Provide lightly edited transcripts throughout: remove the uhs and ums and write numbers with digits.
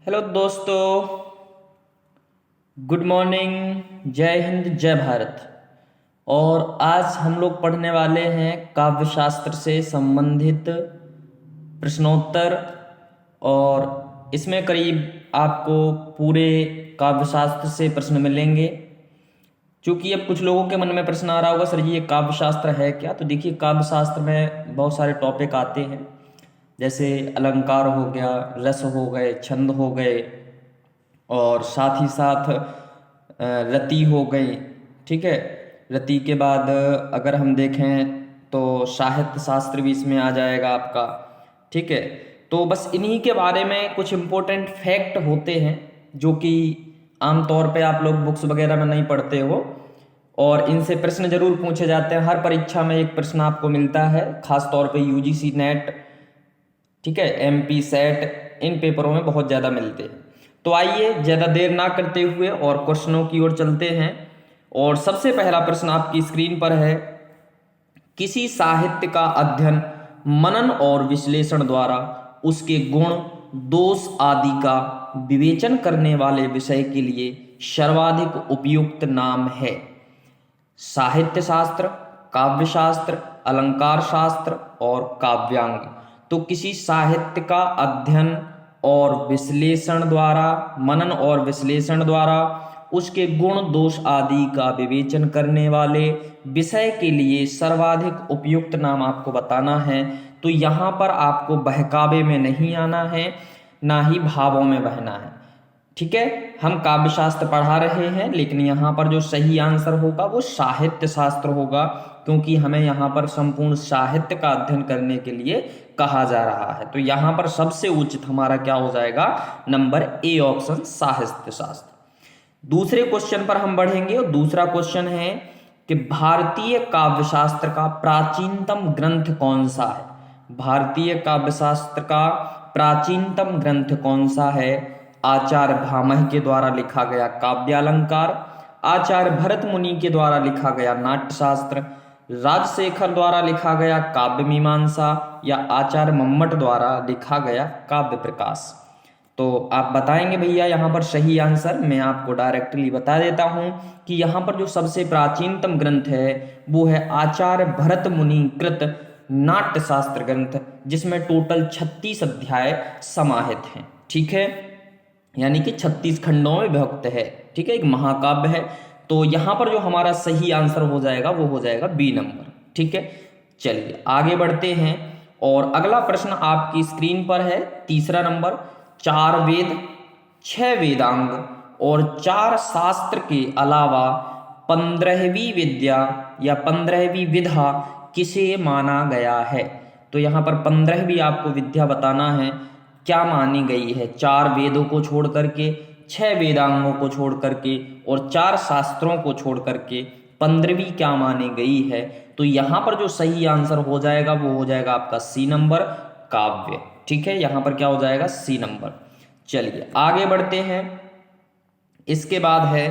Hello दोस्तों, good morning, जय हिंद, जय भारत। और आज हम लोग पढ़ने वाले हैं काव्य शास्त्र से संबंधित प्रश्नोत्तर। और इसमें करीब आपको पूरे काव्य शास्त्र से प्रश्न मिलेंगे। क्योंकि अब कुछ लोगों के मन में प्रश्न आ रहा होगा, सर जी ये काव्य शास्त्र है क्या? तो देखिए, काव्य शास्त्र में बहुत सारे टॉपिक आते हैं, जैसे अलंकार हो गया, रस हो गए, छंद हो गए, और साथ ही साथ रति हो गई। ठीक है, रति के बाद अगर हम देखें तो साहित्य शास्त्र भी इसमें आ जाएगा आपका। ठीक है, तो बस इन्हीं के बारे में कुछ इम्पोर्टेंट फैक्ट होते हैं जो कि आमतौर पे आप लोग बुक्स वगैरह में नहीं पढ़ते हो, और इनसे प्रश्न जरूर पूछे जाते हैं। हर परीक्षा में एक प्रश्न आपको मिलता है, खास तौर पे यूजीसी नेट, ठीक है, एमपी सेट, इन पेपरों में बहुत ज़्यादा मिलते हैं। तो आइए ज़्यादा देर ना करते हुए और क्वेश्चनों की ओर चलते हैं। और सबसे पहला प्रश्न आपकी स्क्रीन पर है, किसी साहित्य का अध्ययन मनन और विश्लेषण द्वारा उसके गुण, दोष आदि का विवेचन करने वाले विषय के लिए सर्वाधिक उपयुक्त नाम है। साहित्य शास्त्र, काव्य शास्त्र, अलंकार शास्त्र और काव्यांग। तो किसी साहित्य का अध्ययन और विश्लेषण द्वारा, मनन और विश्लेषण द्वारा उसके गुण, दोष आदि का विवेचन करने वाले विषय के लिए सर्वाधिक उपयुक्त नाम आपको बताना है। तो यहाँ पर आपको बहकावे में नहीं आना है, ना ही भावों में बहना है। ठीक है, हम काव्य शास्त्र पढ़ा रहे हैं, लेकिन यहाँ पर जो सही आंसर होगा वो साहित्य शास्त्र होगा, क्योंकि हमें यहाँ पर संपूर्ण साहित्य का अध्ययन करने के लिए कहा जा रहा है। तो यहाँ पर सबसे उचित हमारा क्या हो जाएगा? नंबर ए ऑप्शन, साहित्य शास्त्र। दूसरे क्वेश्चन पर हम बढ़ेंगे, और दूसरा क्वेश्चन है कि भारतीय काव्य शास्त्र का प्राचीनतम ग्रंथ कौन सा है? भारतीय काव्य शास्त्र का प्राचीनतम ग्रंथ कौन सा है? आचार्य भामह के द्वारा लिखा गया काव्यालंकार, आचार्य भरत मुनि के द्वारा लिखा गया नाट्यशास्त्र, राजशेखर द्वारा लिखा गया काव्य मीमांसा, या आचार्य मम्मट द्वारा लिखा गया काव्य प्रकाश। तो आप बताएंगे भैया यहाँ पर सही आंसर। मैं आपको डायरेक्टली बता देता हूँ कि यहाँ पर जो सबसे प्राचीनतम ग्रंथ है वो है आचार्य भरत मुनि कृत नाट्यशास्त्र ग्रंथ, जिसमें टोटल 36 अध्याय समाहित हैं। ठीक है, यानी कि 36 खंडों में विभक्त है। ठीक है, एक महाकाव्य है। तो यहाँ पर जो हमारा सही आंसर हो जाएगा वो हो जाएगा बी नंबर। ठीक है, चलिए आगे बढ़ते हैं। और अगला प्रश्न आपकी स्क्रीन पर है, तीसरा नंबर। 4 वेद, 6 वेदांग और 4 शास्त्र के अलावा 15वीं विद्या या 15वीं विधा किसे माना गया है? तो यहाँ पर 15वीं आपको विद्या बताना है, क्या मानी गई है? 4 वेदों को छोड़ करके, 6 वेदांगों को छोड़ करके और 4 शास्त्रों को छोड़ करके 15वीं क्या मानी गई है? तो यहाँ पर जो सही आंसर हो जाएगा वो हो जाएगा आपका सी नंबर, काव्य। ठीक है, यहाँ पर क्या हो जाएगा? C number. चलिए आगे बढ़ते हैं। इसके बाद है,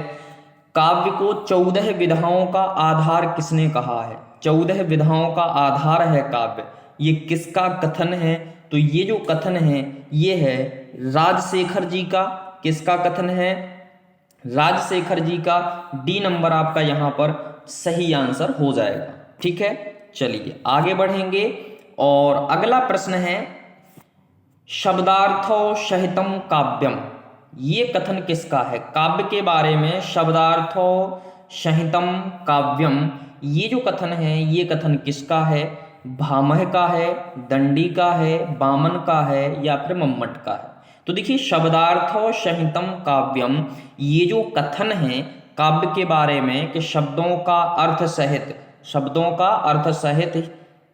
काव्य को 14 विधाओं का आधार किसने कहा है? 14 विधाओं का आधार है काव्य, ये किसका कथन है? तो ये जो कथन है ये है राजशेखर जी का। किसका कथन है? राजशेखर जी का। डी नंबर आपका यहाँ पर सही आंसर हो जाएगा। ठीक है, चलिए आगे बढ़ेंगे। और अगला प्रश्न है, शब्दार्थो सहितम काव्यम, ये कथन किसका है? काव्य के बारे में शब्दार्थो सहितम काव्यम, ये जो कथन है ये कथन किसका है? भामह का है, दंडी का है, बामन का है, या फिर मम्मट का है? तो देखिए, शब्दार्थो सहितम काव्यम, ये जो कथन है काव्य के बारे में कि शब्दों का अर्थ सहित, शब्दों का अर्थ सहित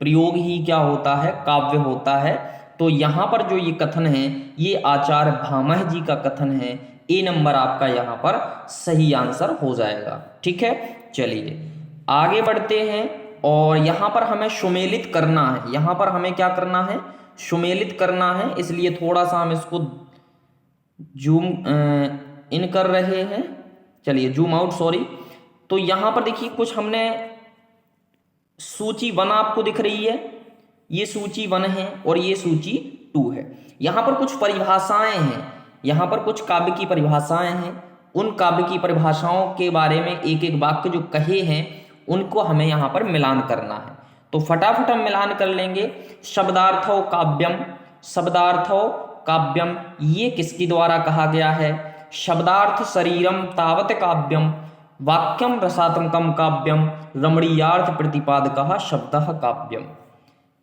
प्रयोग ही क्या होता है? काव्य होता है। तो यहाँ पर जो ये कथन है ये आचार्य भामह जी का कथन है। ए नंबर आपका यहाँ पर सही आंसर हो जाएगा। ठीक है, चलिए आगे बढ़ते हैं। और यहाँ पर हमें सुमेलित करना है, यहाँ पर हमें क्या करना है? सुमेलित करना है, इसलिए थोड़ा सा हम इसको जूम इन कर रहे हैं। चलिए जूम आउट, सॉरी। तो यहाँ पर देखिए, कुछ हमने सूची 1 आपको दिख रही है, ये सूची 1 है और ये सूची 2 है। यहाँ पर कुछ परिभाषाएं हैं, यहाँ पर कुछ काव्य की परिभाषाएं हैं, उन काव्य की परिभाषाओं के बारे में एक एक वाक्य जो कहे हैं उनको हमें यहाँ पर मिलान करना है। तो फटाफट हम मिलान कर लेंगे। शब्दार्थो काव्यम, शब्दार्थो काव्यम ये किसके द्वारा कहा गया है? शब्दार्थ शरीरम तावत काव्यम, वाक्यम रसात्मकम काव्यम, रमणीयार्थ प्रतिपादकः शब्दः काव्यम।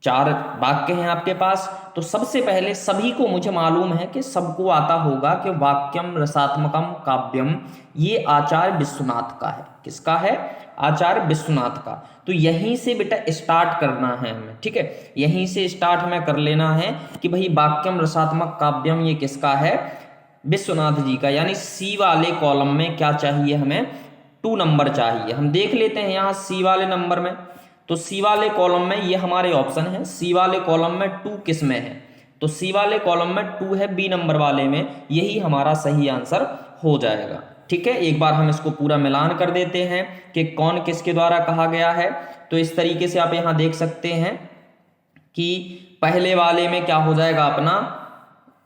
4 वाक्य हैं आपके पास। तो सबसे पहले सभी को मुझे मालूम है कि सबको आता होगा कि वाक्यम रसात्मकम काव्यम ये आचार्य विश्वनाथ का है। किसका है? आचार्य विश्वनाथ का। तो यहीं से बेटा स्टार्ट करना है हमें, ठीक है, यहीं से स्टार्ट हमें कर लेना है कि भाई वाक्यम रसात्मक काव्यम ये किसका है? विश्वनाथ जी का। यानी सी वाले कॉलम में क्या चाहिए हमें? 2 नंबर चाहिए। हम देख लेते हैं यहाँ सी वाले नंबर में। तो सी वाले कॉलम में ये हमारे ऑप्शन है। सी वाले कॉलम में 2 किस में है? तो सी वाले कॉलम में 2 है, बी नंबर वाले में। यही हमारा सही आंसर हो जाएगा। ठीक है, एक बार हम इसको पूरा मिलान कर देते हैं कि कौन किसके द्वारा कहा गया है। तो इस तरीके से आप यहाँ देख सकते हैं कि पहले वाले में क्या हो जाएगा अपना?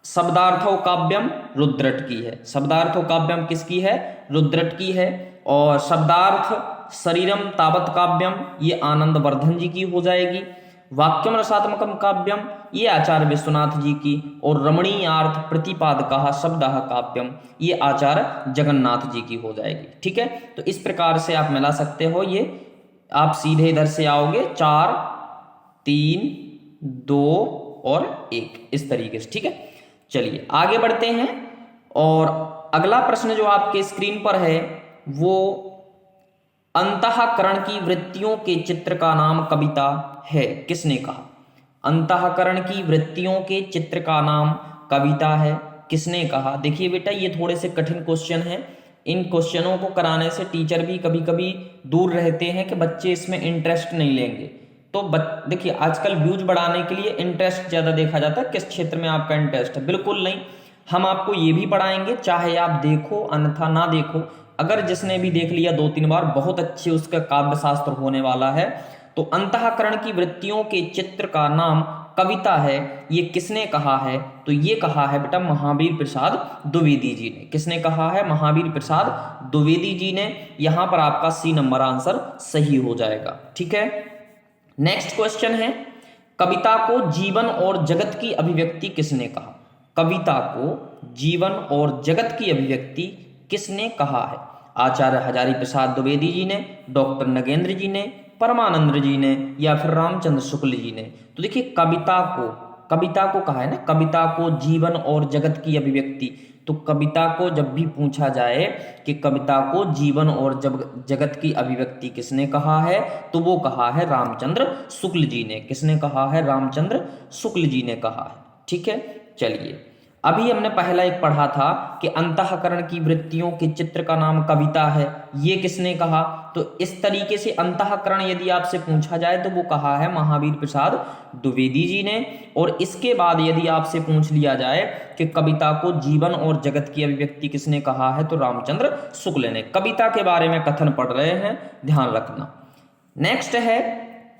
शब्दार्थो काव्यम रुद्रट की है। शब्दार्थो काव्यम किसकी है? रुद्रट की है। और शब्दार्थ शरीरम तावत काव्यम ये आनंद वर्धन जी की हो जाएगी। वाक्यम रसात्मकम काव्यम ये आचार्य विश्वनाथ जी की। और रमणीयार्थ प्रतिपादकः शब्दः काव्यम ये आचार्य जगन्नाथ जी की हो जाएगी। ठीक है, तो इस प्रकार से आप मिला सकते हो। ये आप सीधे इधर से आओगे 4 3 2 और 1 इस तरीके से। ठीक है, चलिए आगे बढ़ते हैं। और अगला प्रश्न जो आपके स्क्रीन पर है वो अंतःकरण की वृत्तियों के चित्र का नाम कविता है। किसने कहा? अंतःकरण की वृत्तियों के चित्र का नाम कविता है। किसने कहा? देखिए बेटा ये थोड़े से कठिन क्वेश्चन हैं। इन क्वेश्चनों को कराने से टीचर भी कभी कभी दूर रहते हैं कि बच्चे इसमें इंटरेस्ट नहीं लेंगे। तो देखिए आजकल व्यूज बढ़ाने के लिए इंटरेस्ट ज़्यादा देखा जाता है, किस क्षेत्र में आपका इंटरेस्ट है। बिल्कुल नहीं, हम आपको ये भी पढ़ाएंगे चाहे आप देखो अन्यथा ना देखो। अगर जिसने भी देख लिया 2-3 बार बहुत अच्छे उसका काव्य शास्त्र होने वाला है। तो अंतःकरण की वृत्तियों के चित्र का नाम कविता है, ये किसने कहा है? तो ये कहा है बेटा महावीर प्रसाद द्विवेदी जी ने। किसने कहा है? महावीर प्रसाद द्विवेदी जी ने। यहां पर आपका सी नंबर आंसर सही हो जाएगा। ठीक है, नेक्स्ट क्वेश्चन है कविता को जीवन और जगत की अभिव्यक्ति किसने कहा? कविता को जीवन और जगत की अभिव्यक्ति किसने कहा है? आचार्य हजारी प्रसाद द्विवेदी जी ने, डॉक्टर नगेंद्र जी ने, परमानंद जी ने या फिर रामचंद्र शुक्ल जी ने। तो देखिए कविता को कहा है ना, कविता को जीवन और जगत की अभिव्यक्ति। तो कविता को जब भी पूछा जाए कि कविता को जीवन और जगत की अभिव्यक्ति किसने कहा है, तो वो कहा है रामचंद्र शुक्ल जी ने। किसने कहा है? रामचंद्र शुक्ल जी ने कहा है। ठीक है, चलिए अभी हमने पहला एक पढ़ा था कि अंतःकरण की वृत्तियों के चित्र का नाम कविता है, ये किसने कहा? तो इस तरीके से अंतःकरण यदि आपसे पूछा जाए तो वो कहा है महावीर प्रसाद द्विवेदी जी ने। और इसके बाद यदि आपसे पूछ लिया जाए कि कविता को जीवन और जगत की अभिव्यक्ति किसने कहा है, तो रामचंद्र शुक्ल ने। कविता के बारे में कथन पढ़ रहे हैं, ध्यान रखना। नेक्स्ट है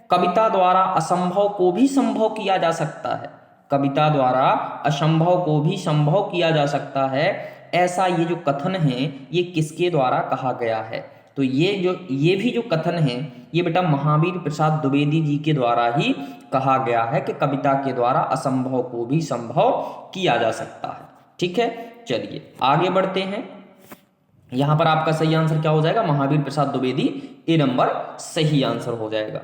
कविता द्वारा असंभव को भी संभव किया जा सकता है। कविता द्वारा असंभव को भी संभव किया जा सकता है, ऐसा ये जो कथन है ये किसके द्वारा कहा गया है? तो ये भी जो कथन है ये बेटा महावीर प्रसाद द्विवेदी जी के द्वारा ही कहा गया है कि कविता के द्वारा असंभव को भी संभव किया जा सकता है। ठीक है, चलिए आगे बढ़ते हैं। यहां पर आपका सही आंसर क्या हो जाएगा? महावीर प्रसाद द्विवेदी, ए नंबर सही आंसर हो जाएगा।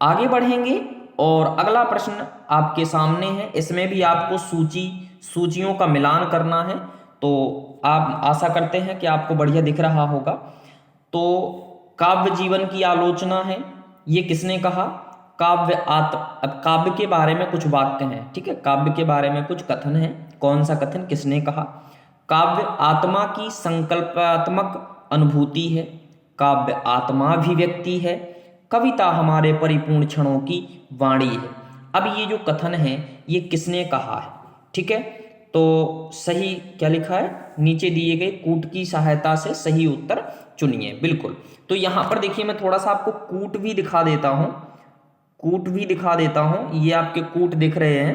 आगे बढ़ेंगे और अगला प्रश्न आपके सामने है। इसमें भी आपको सूचियों का मिलान करना है। तो आप आशा करते हैं कि आपको बढ़िया दिख रहा होगा। तो काव्य जीवन की आलोचना है, ये किसने कहा? अब काव्य के बारे में कुछ वाक्य हैं। ठीक है, काव्य के बारे में कुछ कथन है। कौन सा कथन किसने कहा? काव्य आत्मा की संकल्पात्मक अनुभूति है, काव्य आत्माभिव्यक्ति है, कविता हमारे परिपूर्ण क्षणों की वाणी है। अब ये जो कथन है ये किसने कहा है? ठीक है, तो सही क्या लिखा है? नीचे दिए गए कूट की सहायता से सही उत्तर चुनिए। बिल्कुल, तो यहां पर देखिए मैं थोड़ा सा आपको कूट भी दिखा देता हूं। ये आपके कूट दिख रहे हैं।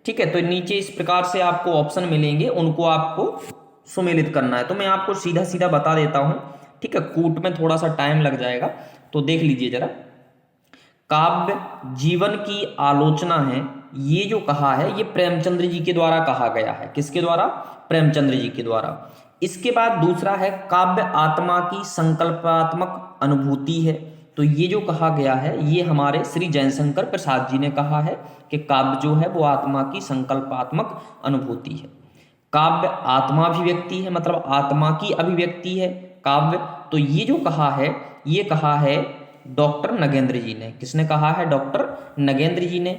ठीक है, तो नीचे इस प्रकार से आपको ऑप्शन मिलेंगे, उनको आपको सुमेलित करना है। तो मैं आपको सीधा सीधा बता देता हूं, ठीक है, कूट में थोड़ा सा टाइम लग जाएगा, तो देख लीजिए जरा। काव्य जीवन की आलोचना है, ये जो कहा है ये प्रेमचंद्र जी के द्वारा कहा गया है। किसके द्वारा? प्रेमचंद्र जी के द्वारा। इसके बाद दूसरा है काव्य आत्मा की संकल्पात्मक अनुभूति है। तो ये जो कहा गया है ये हमारे श्री जयशंकर प्रसाद जी ने कहा है कि काव्य जो है वो आत्मा की संकल्पात्मक अनुभूति है। काव्य आत्माभिव्यक्ति है, मतलब आत्मा की अभिव्यक्ति है काव्य। तो ये जो कहा है ये कहा है डॉक्टर नगेंद्र जी ने। किसने कहा है? डॉक्टर नगेंद्र जी ने।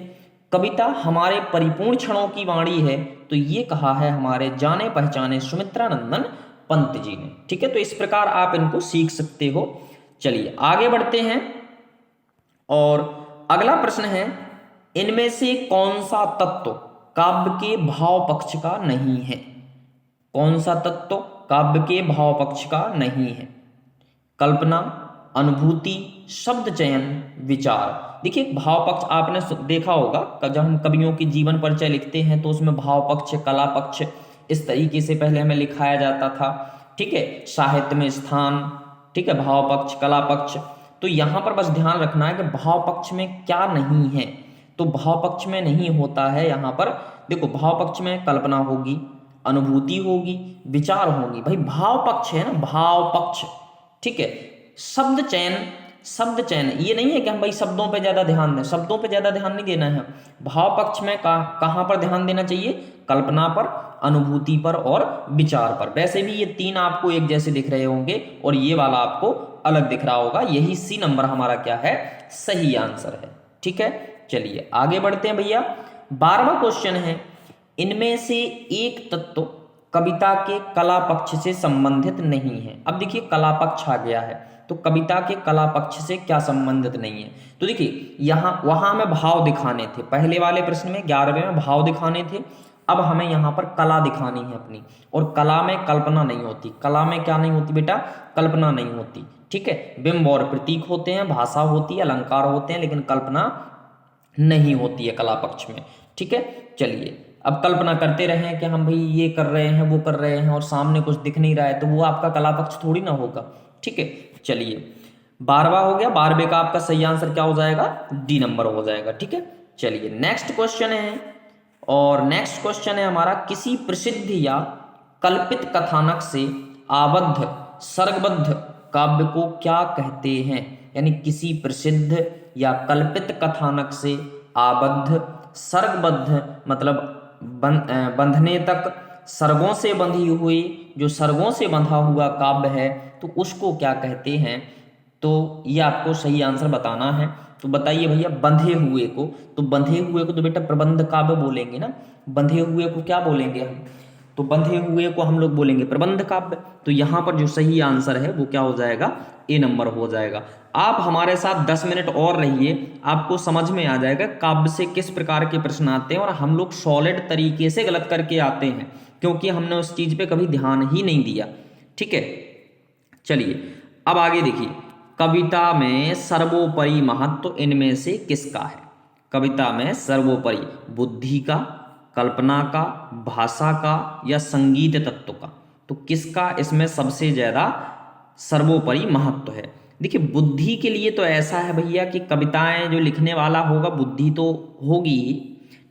कविता हमारे परिपूर्ण क्षणों की वाणी है, तो ये कहा है हमारे जाने पहचाने सुमित्रानंदन पंत जी ने। ठीक है, तो इस प्रकार आप इनको सीख सकते हो। चलिए आगे बढ़ते हैं और अगला प्रश्न है, इनमें से कौन सा तत्व काव्य के भाव पक्ष का नहीं है? कौन सा तत्व काव्य के भाव पक्ष का नहीं है? कल्पना, अनुभूति, शब्द चयन, विचार। देखिए भाव पक्ष आपने देखा होगा, जब हम कवियों की जीवन परिचय लिखते हैं तो उसमें भाव पक्ष, कला पक्ष इस तरीके से पहले हमें लिखाया जाता था। ठीक है, साहित्य में स्थान, ठीक है, भाव पक्ष, कला पक्ष। तो यहाँ पर बस ध्यान रखना है कि भाव पक्ष में क्या नहीं है। तो भाव पक्ष में नहीं होता है यहाँ पर, देखो भाव पक्ष में कल्पना होगी, अनुभूति होगी, विचार होगी। भाई भाव पक्ष है ना, भाव पक्ष। ठीक है, शब्द चयन, शब्द चयन ये नहीं है कि हम भाई शब्दों पे ज्यादा ध्यान दें, शब्दों पे ज्यादा ध्यान नहीं देना है। भाव पक्ष में कहाँ पर ध्यान देना चाहिए? कल्पना पर, अनुभूति पर और विचार पर। वैसे भी ये तीन आपको एक जैसे दिख रहे होंगे और ये वाला आपको अलग दिख रहा होगा। यही सी नंबर हमारा क्या है? सही आंसर है। ठीक है, चलिए आगे बढ़ते हैं भैया। 12वां क्वेश्चन है, इनमें से एक तत्व कविता के कला पक्ष से संबंधित नहीं है। अब देखिए कला पक्ष आ गया है, तो कविता के कला पक्ष से क्या संबंधित नहीं है? तो देखिए यहाँ वहां में भाव दिखाने थे, पहले वाले प्रश्न में 11वें में भाव दिखाने थे। अब हमें यहाँ पर कला दिखानी है अपनी, और कला में कल्पना नहीं होती। कला में क्या नहीं होती बेटा? कल्पना नहीं होती। ठीक है, बिंब और प्रतीक होते हैं, भाषा होती है, अलंकार होते हैं, लेकिन कल्पना नहीं होती है कला पक्ष में। ठीक है, चलिए अब कल्पना करते रहें कि हम भाई ये कर रहे हैं, वो कर रहे हैं, और सामने कुछ दिख नहीं रहा है, तो वो आपका कला पक्ष थोड़ी ना होगा। ठीक है, चलिए 12वां हो गया। 12वें का आपका सही आंसर क्या हो जाएगा? डी नंबर हो जाएगा। ठीक है, चलिए नेक्स्ट क्वेश्चन है, और नेक्स्ट क्वेश्चन है हमारा, किसी प्रसिद्ध या कल्पित कथानक से आबद्ध सर्गबद्ध काव्य को क्या कहते हैं? यानी किसी प्रसिद्ध या कल्पित कथानक से आबद्ध सर्गबद्ध मतलब बंधने तक सर्गों से बंधी हुई, जो सर्गों से बंधा हुआ काव्य है, तो उसको क्या कहते हैं? तो ये आपको सही आंसर बताना है। तो बताइए भैया, बंधे हुए को, तो बंधे हुए को तो बेटा प्रबंध काव्य बोलेंगे ना। बंधे हुए को क्या बोलेंगे हम? तो बंधे हुए को हम लोग बोलेंगे प्रबंध काव्य। तो यहाँ पर जो सही आंसर है वो क्या हो जाएगा? ए नंबर हो जाएगा। आप हमारे साथ 10 मिनट और रहिए, आपको समझ में आ जाएगा काव्य से किस प्रकार के प्रश्न आते हैं, और हम लोग सॉलिड तरीके से गलत करके आते हैं, क्योंकि हमने उस चीज पे कभी ध्यान ही नहीं दिया। ठीक है, चलिए अब आगे देखिए, कविता में सर्वोपरि महत्व इनमें से किसका है? कविता में सर्वोपरि बुद्धि का, कल्पना का, भाषा का या संगीत तत्व का? तो किसका इसमें सबसे ज्यादा सर्वोपरि महत्व है? देखिए बुद्धि के लिए तो ऐसा है भैया कि कविताएं जो लिखने वाला होगा बुद्धि तो होगी ही।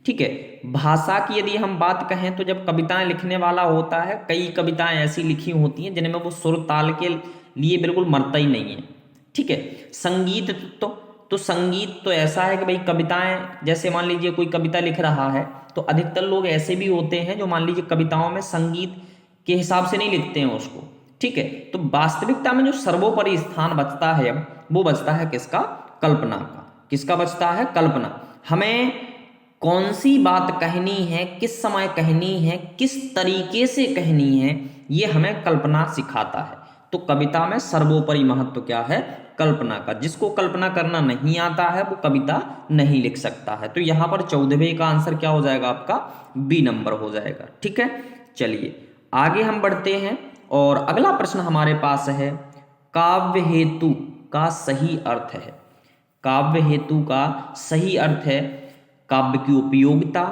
ठीक है, भाषा की यदि हम बात कहें तो जब कविताएं लिखने वाला होता है, कई कविताएं ऐसी लिखी होती हैं जिनमें वो सुर ताल के लिए बिल्कुल मरता ही नहीं है। ठीक है, संगीत तो संगीत तो ऐसा है कि भाई कविताएं, जैसे मान लीजिए कोई कविता लिख रहा है, तो अधिकतर लोग ऐसे भी होते हैं जो मान लीजिए कविताओं में संगीत के हिसाब से नहीं लिखते हैं उसको। ठीक है, तो वास्तविकता में जो सर्वोपरि स्थान बचता है वो बचता है किसका? कल्पना का। किसका बचता है? कल्पना। हमें कौन सी बात कहनी है, किस समय कहनी है, किस तरीके से कहनी है, ये हमें कल्पना सिखाता है। तो कविता में सर्वोपरि महत्व क्या है? कल्पना का। जिसको कल्पना करना नहीं आता है वो कविता नहीं लिख सकता है। तो यहाँ पर 14वें का आंसर क्या हो जाएगा? आपका बी नंबर हो जाएगा। ठीक है, चलिए आगे हम बढ़ते हैं, और अगला प्रश्न हमारे पास है, काव्य हेतु का सही अर्थ है। काव्य हेतु का सही अर्थ है काव्य की उपयोगिता,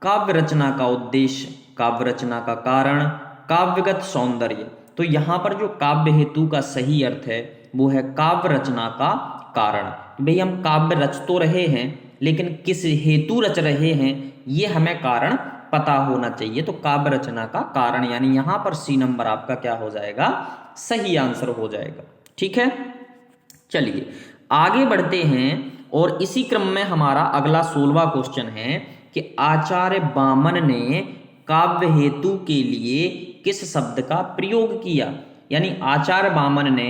काव्य रचना का उद्देश्य, काव्य रचना का कारण, काव्यगत सौंदर्य। तो यहाँ पर जो काव्य हेतु का सही अर्थ है वो है काव्य रचना का कारण। भाई हम काव्य रच तो रहे हैं लेकिन किस हेतु रच रहे हैं ये हमें कारण पता होना चाहिए। तो काव्य रचना का कारण यानी यहाँ पर सी नंबर आपका क्या हो जाएगा, सही आंसर हो जाएगा। ठीक है, चलिए आगे बढ़ते हैं और इसी क्रम में हमारा अगला 16वां क्वेश्चन है कि आचार्य बामन ने काव्य हेतु के लिए किस शब्द का प्रयोग किया। यानी आचार्य बामन ने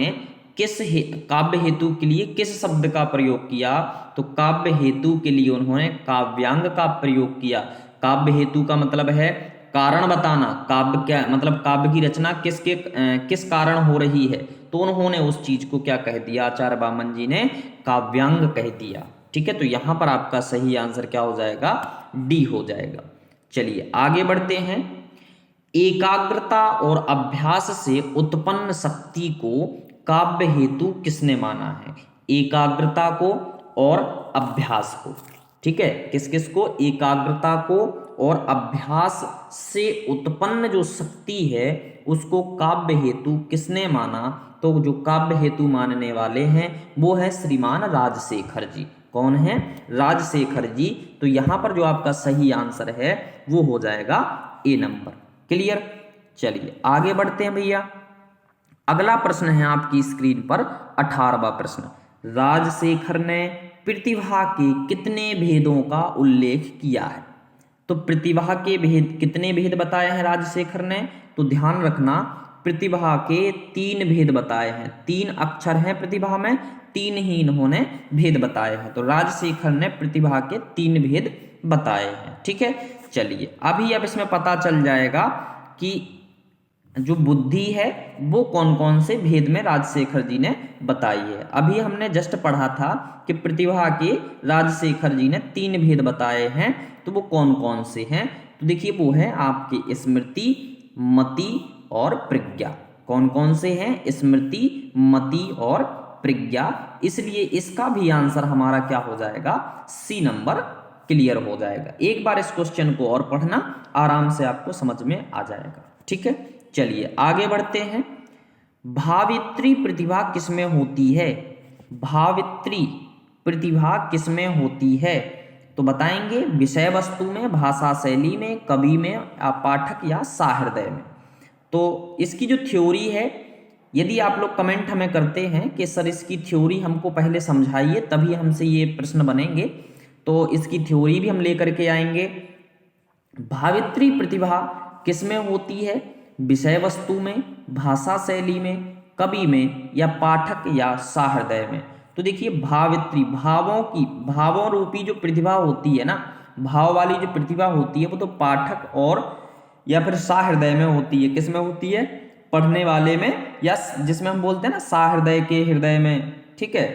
काव्य हेतु के लिए किस शब्द का प्रयोग किया। तो काव्य हेतु के लिए उन्होंने काव्यांग का प्रयोग किया। काव्य हेतु का मतलब है कारण बताना, काव्य क्या मतलब काव्य की रचना किस कारण हो रही है। तो उन्होंने उस चीज को क्या कह दिया, आचार्य बामन जी ने काव्यांग कह दिया। ठीक है, तो यहां पर आपका सही आंसर क्या हो जाएगा, डी हो जाएगा। चलिए आगे बढ़ते हैं। एकाग्रता और अभ्यास से उत्पन्न शक्ति को काव्य हेतु किसने माना है। एकाग्रता को और अभ्यास को। ठीक है, किस किस को, एकाग्रता को और अभ्यास से उत्पन्न जो शक्ति है उसको काव्य हेतु किसने माना। तो जो काव्य हेतु मानने वाले हैं वो है श्रीमान राजशेखर जी। कौन है, राजशेखर जी। तो यहां पर जो आपका सही आंसर है वो हो जाएगा ए नंबर। क्लियर, चलिए आगे बढ़ते हैं भैया। अगला प्रश्न है आपकी स्क्रीन पर 18वां प्रश्न। राजशेखर ने प्रतिभा के कितने भेदों का उल्लेख किया है। तो प्रतिभा के भेद, कितने भेद बताए हैं राजशेखर ने। तो ध्यान रखना प्रतिभा के 3 भेद बताए हैं। 3 अक्षर हैं प्रतिभा में, 3 ही इन्होंने भेद बताए हैं। तो राजशेखर ने प्रतिभा के 3 भेद बताए हैं। ठीक है, चलिए अभी अब इसमें पता चल जाएगा कि जो बुद्धि है वो कौन कौन से भेद में राजशेखर जी ने बताई है। अभी हमने जस्ट पढ़ा था कि प्रतिभा के राजशेखर जी ने 3 भेद बताए हैं। तो वो कौन कौन से हैं, तो देखिए वो है आपकी स्मृति, मति और प्रज्ञा। कौन कौन से हैं, स्मृति, मति और प्रज्ञा। इसलिए इसका भी आंसर हमारा क्या हो जाएगा, सी नंबर क्लियर हो जाएगा। एक बार इस क्वेश्चन को और पढ़ना, आराम से आपको समझ में आ जाएगा। ठीक है, चलिए आगे बढ़ते हैं। भावित्री प्रतिभा किसमें होती है। भावित्री प्रतिभा किसमें होती है, तो बताएंगे विषय वस्तु में, भाषा शैली में, कवि में, पाठक या सहृदय में। तो इसकी जो थ्योरी है, यदि आप लोग कमेंट हमें करते हैं कि सर इसकी थ्योरी हमको पहले समझाइए तभी हमसे ये प्रश्न बनेंगे, तो इसकी थ्योरी भी हम लेकर के आएंगे। भावित्री प्रतिभा किसमें होती है, विषय वस्तु में, भाषा शैली में, कवि में या पाठक या सहृदय में। तो देखिए भावित्री, भावों रूपी जो प्रतिभा होती है ना, भाव वाली जो प्रतिभा होती है वो तो पाठक और या फिर सहृदय में होती है। किस में होती है, पढ़ने वाले में, या जिसमें हम बोलते हैं ना सहृदय के हृदय में। ठीक है,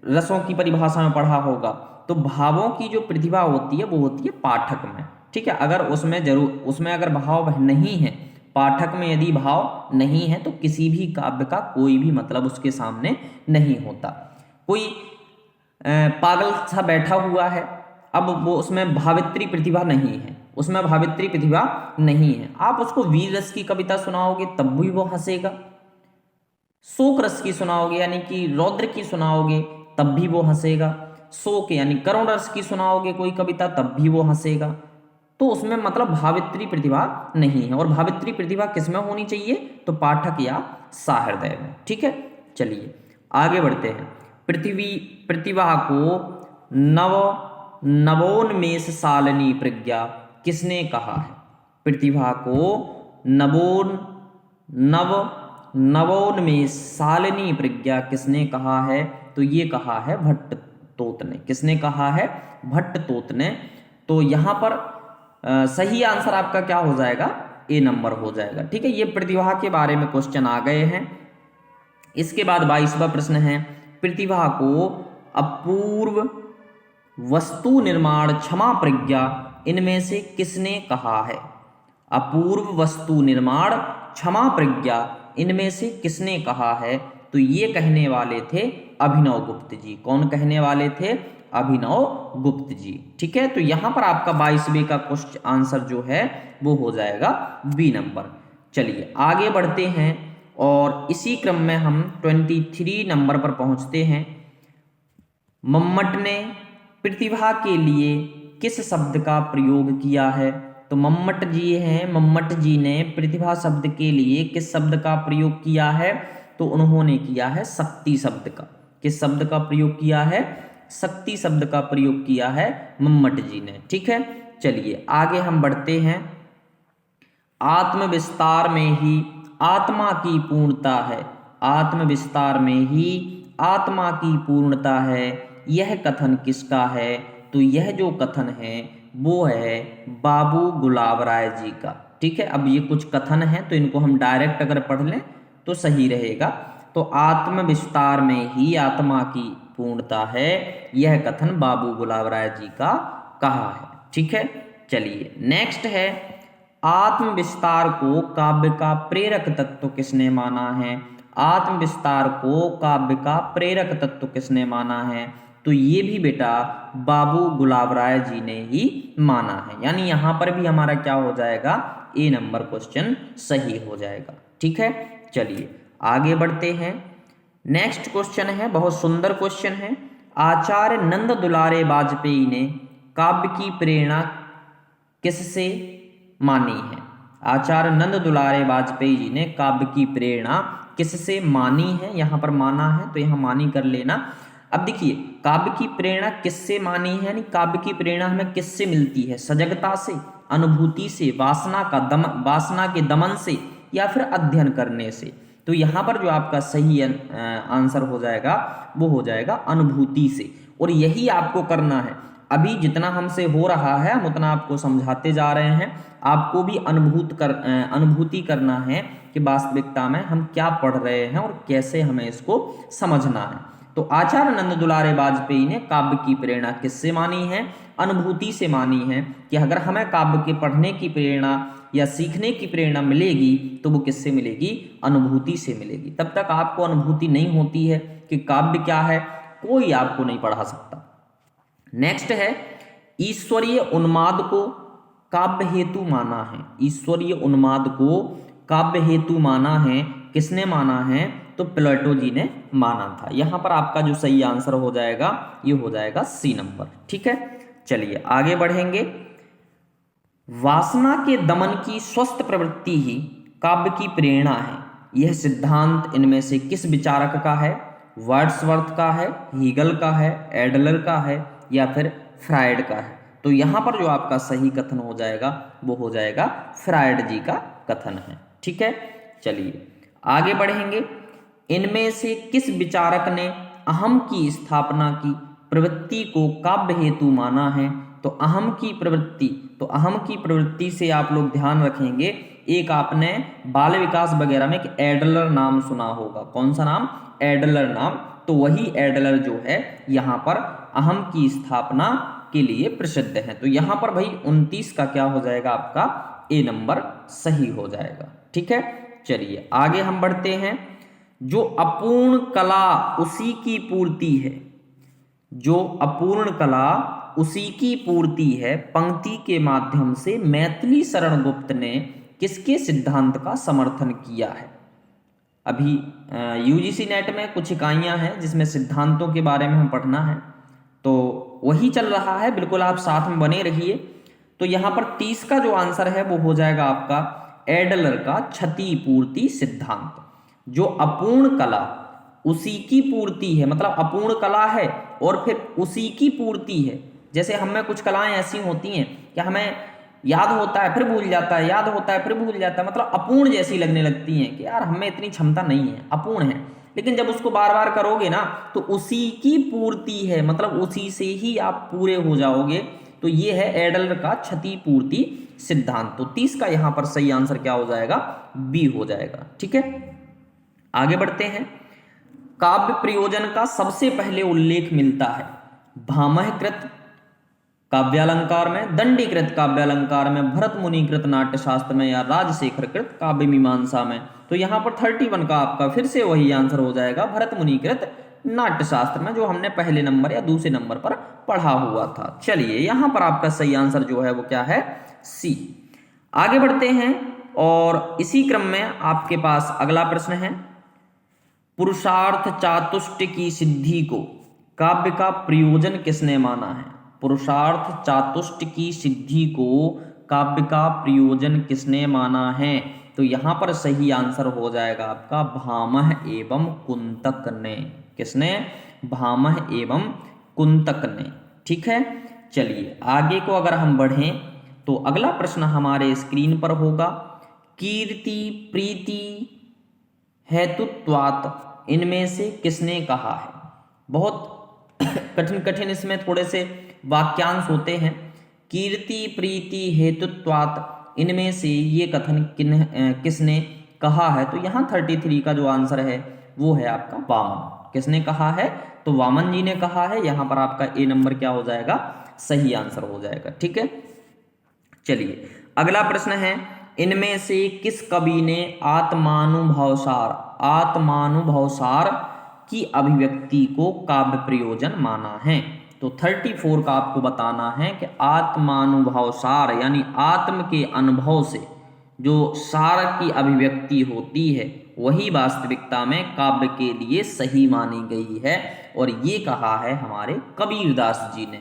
रसों की परिभाषा में पढ़ा होगा। तो भावों की जो प्रतिभा होती है वो होती है पाठक में। ठीक है, अगर उसमें अगर भाव नहीं है, पाठक में यदि भाव नहीं है तो किसी भी काव्य का कोई भी मतलब उसके सामने नहीं होता। कोई पागल सा बैठा हुआ है, अब वो उसमें भावित्री प्रतिभा नहीं है, उसमें भावित्री प्रतिभा नहीं है। आप उसको वीर रस की कविता सुनाओगे तब भी वो हंसेगा, शोक रस की सुनाओगे यानी कि रौद्र की सुनाओगे तब भी वो हंसेगा, शोक यानी करुण रस की सुनाओगे कोई कविता तब भी वो हंसेगा। तो उसमें मतलब भावित्री प्रतिभा नहीं है। और भावित्री प्रतिभा किसमें होनी चाहिए, तो पाठक या सहृदय में। ठीक है, चलिए आगे बढ़ते हैं। प्रतिभा को नवोन्मेष शालिनी प्रज्ञा किसने कहा है। प्रतिभा को नवोन्मेष शालिनी प्रज्ञा किसने कहा है, तो ये कहा है भट्टतोत ने। किसने कहा है, भट्टतोत ने। तो यहां पर सही आंसर आपका क्या हो जाएगा, ए नंबर हो जाएगा। ठीक है, ये प्रतिभा के बारे में क्वेश्चन आ गए हैं। इसके बाद 22वां प्रश्न है, प्रतिभा को अपूर्व वस्तु निर्माण क्षमा प्रज्ञा इनमें से किसने कहा है। अपूर्व वस्तु निर्माण क्षमा प्रज्ञा इनमें से किसने कहा है, तो ये कहने वाले थे अभिनव गुप्त जी। कौन कहने वाले थे, अभिनव गुप्त जी। ठीक है, तो यहां पर आपका 22वें का क्वेश्चन आंसर जो है वो हो जाएगा बी नंबर। चलिए आगे बढ़ते हैं और इसी क्रम में हम 23 नंबर पर पहुंचते हैं। मम्मट ने प्रतिभा के लिए किस शब्द का प्रयोग किया है? तो मम्मट जी हैं, मम्मट जी ने प्रतिभा शब्द के लिए किस शब्द का प्रयोग किया है? तो उन्होंने किया है शक्ति शब्द का। किस शब्द का प्रयोग किया है? शक्ति शब्द का प्रयोग किया है मम्मट जी ने। ठीक है, चलिए आगे हम बढ़ते हैं। आत्मविस्तार में ही आत्मा की पूर्णता है। आत्मविस्तार में ही आत्मा की पूर्णता है, यह कथन किसका है? तो यह जो कथन है वो है बाबू गुलाब राय जी का। ठीक है, अब ये कुछ कथन है तो इनको हम डायरेक्ट अगर पढ़ लें तो सही रहेगा। तो आत्मविस्तार में ही आत्मा की पूर्णता है, यह कथन बाबू गुलाब राय जी का कहा है। ठीक है, चलिए नेक्स्ट है, आत्मविस्तार को काव्य का प्रेरक तत्व किसने माना है? आत्मविस्तार को काव्य का प्रेरक तत्व किसने माना है? तो ये भी बेटा बाबू गुलाब राय जी ने ही माना है। यानी यहां पर भी हमारा क्या हो जाएगा? ए नंबर क्वेश्चन सही हो जाएगा। ठीक है, चलिए आगे बढ़ते हैं। नेक्स्ट क्वेश्चन है, बहुत सुंदर क्वेश्चन है। आचार्य नंद दुलारे वाजपेयी ने काव्य की प्रेरणा किससे मानी है? आचार्य नंद दुलारे वाजपेयी जी ने काव्य की प्रेरणा किससे मानी है? यहां पर माना है तो यहां मानी कर लेना। अब देखिए, काव्य की प्रेरणा किससे मानी है, यानी काव्य की प्रेरणा हमें किससे मिलती है? सजगता से, अनुभूति से, वासना के दमन से, या फिर अध्ययन करने से। तो यहां पर जो आपका सही आंसर हो जाएगा वो हो जाएगा अनुभूति से। और यही आपको करना है। अभी जितना हमसे हो रहा है हम उतना आपको समझाते जा रहे हैं। आपको भी अनुभूति करना है कि वास्तविकता में हम क्या पढ़ रहे हैं और कैसे हमें इसको समझना है। तो आचार्य नंद दुलारे वाजपेयी ने काव्य की प्रेरणा किससे मानी है? अनुभूति से मानी है कि अगर हमें काव्य के पढ़ने की प्रेरणा या सीखने की प्रेरणा मिलेगी तो वो किससे मिलेगी? अनुभूति से मिलेगी। तब तक आपको अनुभूति नहीं होती है कि काव्य क्या है, कोई आपको नहीं पढ़ा सकता। नेक्स्ट है, ईश्वरीय उन्माद को काव्य हेतु माना है। ईश्वरीय उन्माद को काव्य हेतु माना है, किसने माना है? तो प्लेटो जी ने माना था। यहां पर आपका जो सही आंसर हो जाएगा ये हो जाएगा सी नंबर। ठीक है, चलिए आगे बढ़ेंगे। वासना के दमन की स्वस्थ प्रवृत्ति ही काव्य की प्रेरणा है, यह सिद्धांत इनमें से किस विचारक का है? वर्ड्सवर्थ का है, हीगल का है, एडलर का है, या फिर फ्रायड का है? तो यहां पर जो आपका सही कथन हो जाएगा वो हो जाएगा फ्रायड जी का कथन है। ठीक है, चलिए आगे बढ़ेंगे। इनमें से किस विचारक ने अहम की स्थापना की प्रवृत्ति को काव्य हेतु माना है? तो अहम की प्रवृत्ति, तो अहम की प्रवृत्ति से आप लोग ध्यान रखेंगे, एक आपने बाल विकास वगैरह में एक एडलर नाम सुना होगा। कौन सा नाम? एडलर नाम। तो वही एडलर जो है यहाँ पर अहम की स्थापना के लिए प्रसिद्ध है। तो यहाँ पर भाई 29 का क्या हो जाएगा? आपका ए नंबर सही हो जाएगा। ठीक है, चलिए आगे हम बढ़ते हैं। जो अपूर्ण कला उसी की पूर्ति है, जो अपूर्ण कला उसी की पूर्ति है, पंक्ति के माध्यम से मैथिली शरण गुप्त ने किसके सिद्धांत का समर्थन किया है? अभी यूजीसी नेट में कुछ इकाइयां हैं जिसमें सिद्धांतों के बारे में हम पढ़ना है, तो वही चल रहा है, बिल्कुल आप साथ में बने रहिए। तो यहां पर 30 का जो आंसर है वो हो जाएगा आपका एडलर का क्षतिपूर्ति सिद्धांत। जो अपूर्ण कला उसी की पूर्ति है, मतलब अपूर्ण कला है और फिर उसी की पूर्ति है। जैसे हमें कुछ कलाएं ऐसी होती हैं कि हमें याद होता है फिर भूल जाता है, याद होता है फिर भूल जाता है, मतलब अपूर्ण जैसी लगने लगती हैं कि यार हमें इतनी क्षमता नहीं है, अपूर्ण है। लेकिन जब उसको बार बार करोगे ना तो उसी की पूर्ति है, मतलब उसी से ही आप पूरे हो जाओगे। तो ये है एडलर का क्षतिपूर्ति सिद्धांत। तो 30 का यहां पर सही आंसर क्या हो जाएगा? बी हो जाएगा। ठीक है, आगे बढ़ते हैं। काव्य प्रयोजन का सबसे पहले उल्लेख मिलता है भामहकृत काव्यालंकार में, दंडीकृत काव्यालंकार में, भरत मुनिकृत नाट्यशास्त्र में, या राजशेखरकृत काव्य मीमांसा में। तो यहां पर 31 का आपका फिर से वही आंसर हो जाएगा भरत मुनिकृत नाट्यशास्त्र में, जो हमने पहले नंबर या दूसरे नंबर पर पढ़ा हुआ था। चलिए यहां पर आपका सही आंसर जो है वो क्या है, सी। आगे बढ़ते हैं और इसी क्रम में आपके पास अगला प्रश्न है, पुरुषार्थ चातुष्ट की सिद्धि को काव्य का प्रयोजन किसने माना है? पुरुषार्थ चातुष्ट की सिद्धि को काव्य का प्रयोजन किसने माना है? तो यहां पर सही आंसर हो जाएगा आपका भामह एवं कुंतक ने। किसने? भामह एवं कुंतक ने। ठीक है, चलिए आगे को अगर हम बढ़ें तो अगला प्रश्न हमारे स्क्रीन पर होगा, कीर्ति प्रीति हेतुत्वात् इनमें से किसने कहा है? बहुत कठिन कठिन इसमें थोड़े से वाक्यांश होते हैं। कीर्ति प्रीति हेतुत्वात् इनमें से ये कथन किसने कहा है? तो यहाँ 33 का जो आंसर है वो है आपका वामन। किसने कहा है? तो वामन जी ने कहा है। यहाँ पर आपका ए नंबर क्या हो जाएगा, सही आंसर हो जाएगा। ठीक है, चलिए अगला प्रश्न है, इनमें से किस कवि ने आत्मानुभवसार की अभिव्यक्ति को काव्य प्रयोजन माना है? तो 34 का आपको बताना है कि आत्मानुभवसार यानी आत्म के अनुभव से जो सार की अभिव्यक्ति होती है वही वास्तविकता में काव्य के लिए सही मानी गई है। और ये कहा है हमारे कबीरदास जी ने।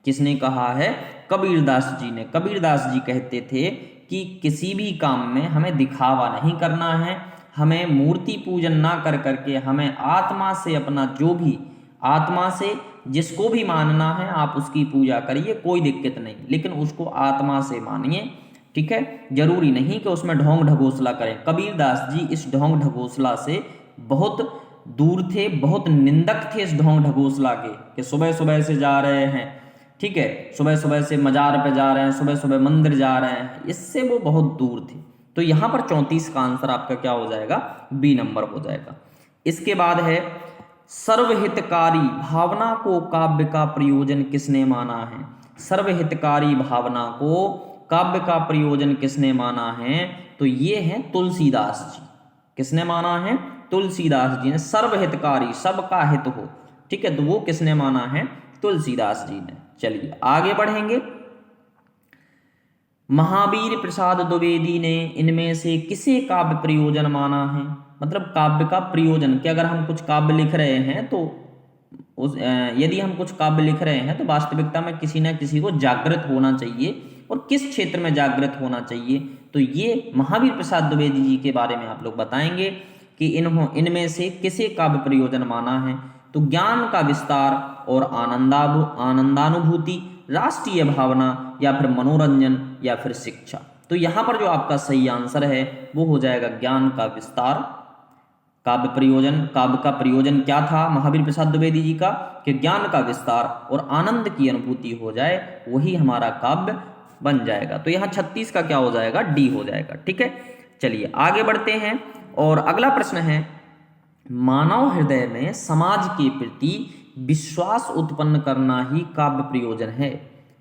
किसने कहा है? कबीरदास जी ने। कबीरदास जी कहते थे कि किसी भी काम में हमें दिखावा नहीं करना है, हमें मूर्ति पूजन ना कर करके हमें आत्मा से अपना जो भी आत्मा से जिसको भी मानना है आप उसकी पूजा करिए, कोई दिक्कत नहीं, लेकिन उसको आत्मा से मानिए। ठीक है, जरूरी नहीं कि उसमें ढोंग ढगोसला करें। कबीरदास जी इस ढोंग ढगोसला से बहुत दूर थे, बहुत निंदक थे इस ढोंग ढगोसला के, कि सुबह सुबह से जा रहे हैं, ठीक है, सुबह सुबह से मजार पे जा रहे हैं, सुबह सुबह मंदिर जा रहे हैं, इससे वो बहुत दूर थे। तो यहाँ पर 34 का आंसर आपका क्या हो जाएगा, बी नंबर हो जाएगा। इसके बाद है, सर्वहितकारी भावना को काव्य का प्रयोजन किसने माना है? सर्वहितकारी भावना को काव्य का प्रयोजन किसने माना है? तो ये है तुलसीदास जी। किसने माना है? तुलसीदास जी ने। सर्वहितकारी, सबका हित हो, ठीक है, तो वो किसने माना है? तुलसीदास जी ने। चलिए आगे बढ़ेंगे। महावीर प्रसाद द्विवेदी ने इनमें से किसे काव्य प्रयोजन माना है? मतलब काव्य का प्रयोजन कि अगर हम कुछ काव्य लिख रहे हैं तो यदि हम कुछ काव्य लिख रहे हैं तो वास्तविकता में किसी न किसी को जागृत होना चाहिए, और किस क्षेत्र में जागृत होना चाहिए? तो ये महावीर प्रसाद द्विवेदी जी के बारे में आप लोग बताएंगे कि इनमें से किसे काव्य प्रयोजन माना है। तो ज्ञान का विस्तार और आनंदानुभूति, राष्ट्रीय भावना, या फिर मनोरंजन, या फिर शिक्षा। तो यहाँ पर जो आपका सही आंसर है वो हो जाएगा ज्ञान का विस्तार। काव्य का प्रयोजन क्या था महावीर प्रसाद द्विवेदी जी का? कि ज्ञान का विस्तार और आनंद की अनुभूति हो जाए, वही हमारा काव्य बन जाएगा। तो यहाँ 36 का क्या हो जाएगा, डी हो जाएगा। ठीक है, चलिए आगे बढ़ते हैं और अगला प्रश्न है, मानव हृदय में समाज के प्रति विश्वास उत्पन्न करना ही काव्य प्रयोजन है।